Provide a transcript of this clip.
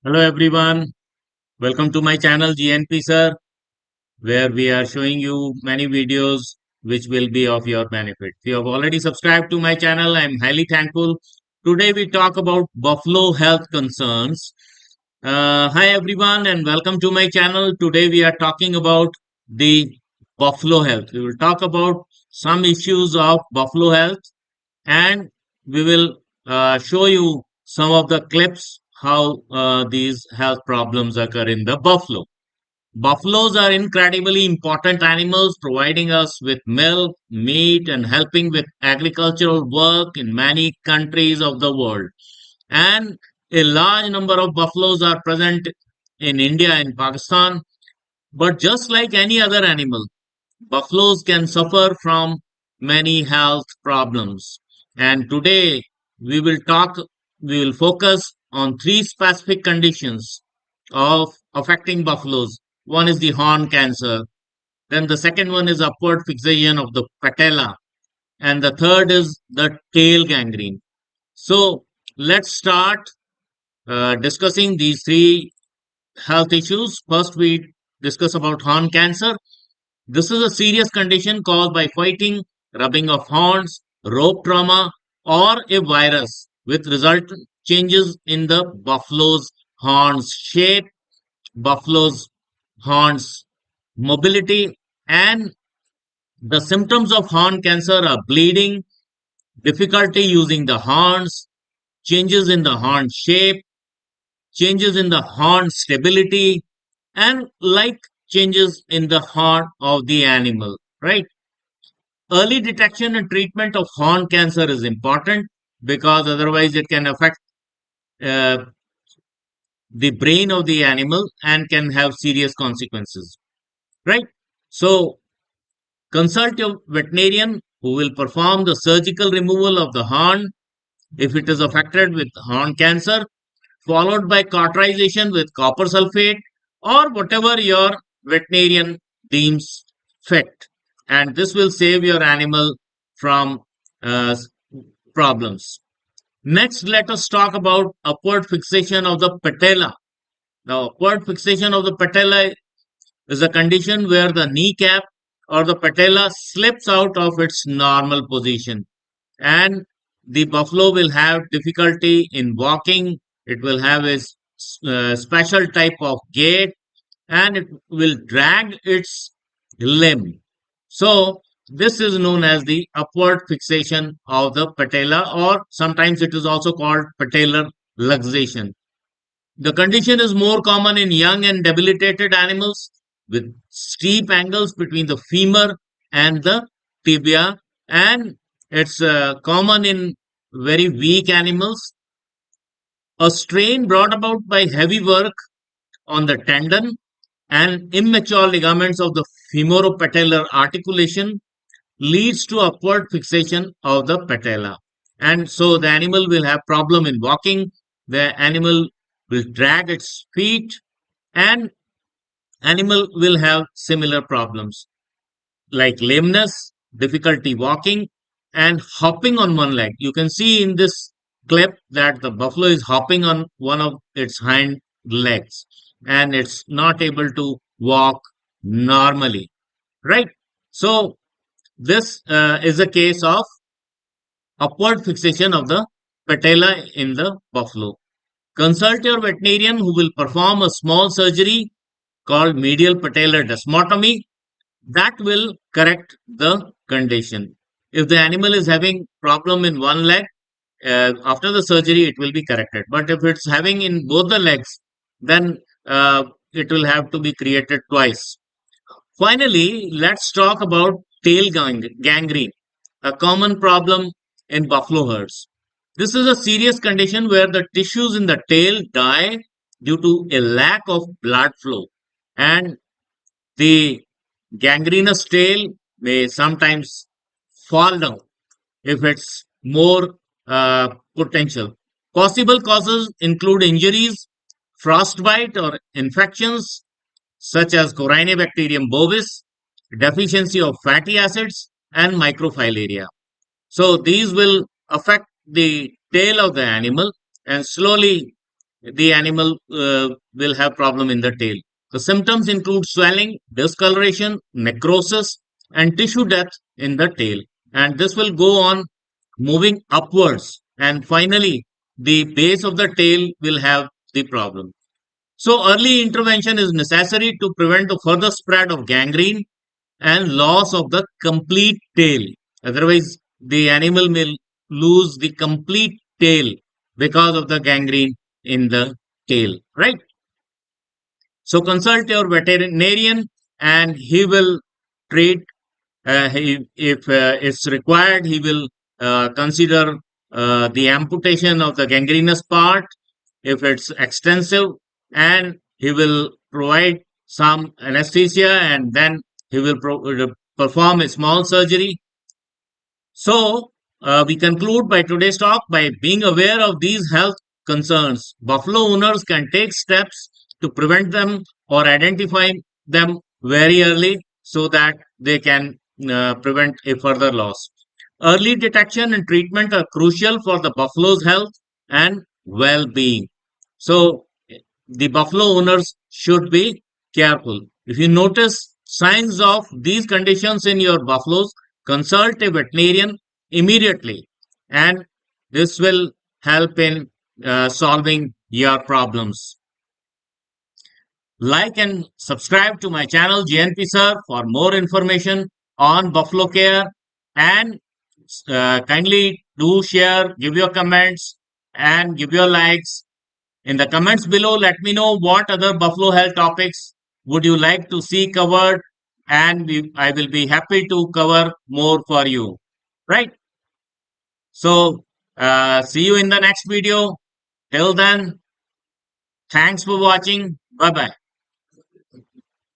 Hello everyone, welcome to my channel GNP Sir, where we are showing you many videos which will be of your benefit. If you have already subscribed to my channel, I am highly thankful. Today we talk about buffalo health concerns. Hi everyone and welcome to my channel. Today we are talking about the buffalo health. We will talk about some issues of buffalo health and we will show you some of the clips how these health problems occur in the buffalo. Buffaloes are incredibly important animals, providing us with milk, meat, and helping with agricultural work in many countries of the world. And a large number of buffaloes are present in India and Pakistan. But just like any other animal, buffaloes can suffer from many health problems. And today we will focus on three specific conditions of affecting buffaloes. One is the horn cancer. Then the second one is upward fixation of the patella. And the third is the tail gangrene. So let's start discussing these three health issues. First, we discuss about horn cancer. This is a serious condition caused by fighting, rubbing of horns, rope trauma, or a virus with resultant changes in the buffalo's horns shape, buffalo's horns mobility, and the symptoms of horn cancer are bleeding, difficulty using the horns, changes in the horn shape, changes in the horn stability, and like changes in the horn of the animal, right? Early detection and treatment of horn cancer is important because otherwise it can affect uh, the brain of the animal and can have serious consequences, right? So, consult your veterinarian who will perform the surgical removal of the horn if it is affected with horn cancer, followed by cauterization with copper sulfate or whatever your veterinarian deems fit. And this will save your animal from uh, problems. Next, let us talk about upward fixation of the patella. Now, upward fixation of the patella is a condition where the kneecap or the patella slips out of its normal position and the buffalo will have difficulty in walking. It will have a special type of gait and it will drag its limb. So, this is known as the upward fixation of the patella, or sometimes it is also called patellar luxation. The condition is more common in young and debilitated animals with steep angles between the femur and the tibia, and it's common in very weak animals. A strain brought about by heavy work on the tendon and immature ligaments of the femoropatellar articulation leads to upward fixation of the patella. And so the animal will have problem in walking, the animal will drag its feet, and animal will have similar problems like lameness, difficulty walking, and hopping on one leg. You can see in this clip that the buffalo is hopping on one of its hind legs and it's not able to walk normally, right? So, this is a case of upward fixation of the patella in the buffalo. Consult your veterinarian who will perform a small surgery called medial patellar desmotomy that will correct the condition. If the animal is having problem in one leg, after the surgery it will be corrected. But if it's having in both the legs, then it will have to be created twice. Finally, let's talk about gangrene, a common problem in buffalo herds. This is a serious condition where the tissues in the tail die due to a lack of blood flow, and the gangrenous tail may sometimes fall down if it's more potential. Possible causes include injuries, frostbite, or infections such as Corynebacterium bovis, deficiency of fatty acids, and microfilaria. So these will affect the tail of the animal and slowly the animal will have problem in the tail. The symptoms include swelling, discoloration, necrosis, and tissue death in the tail. And this will go on moving upwards. And finally, the base of the tail will have the problem. So early intervention is necessary to prevent the further spread of gangrene and loss of the complete tail. Otherwise, the animal will lose the complete tail because of the gangrene in the tail, right? So consult your veterinarian and he will treat. If it's required, he will consider the amputation of the gangrenous part if it's extensive, and he will provide some anesthesia, and then he will perform a small surgery. So, we conclude by today's talk by being aware of these health concerns. Buffalo owners can take steps to prevent them or identify them very early so that they can prevent a further loss. Early detection and treatment are crucial for the buffalo's health and well being. So, the buffalo owners should be careful. If you notice signs of these conditions in your buffaloes, consult a veterinarian immediately, and this will help in solving your problems. Like and subscribe to my channel GNP Sir for more information on buffalo care, and kindly do share, give your comments, and give your likes in the comments below. Let me know what other buffalo health topics would you like to see covered, and I will be happy to cover more for you. Right? So, see you in the next video. Till then, thanks for watching. Bye bye.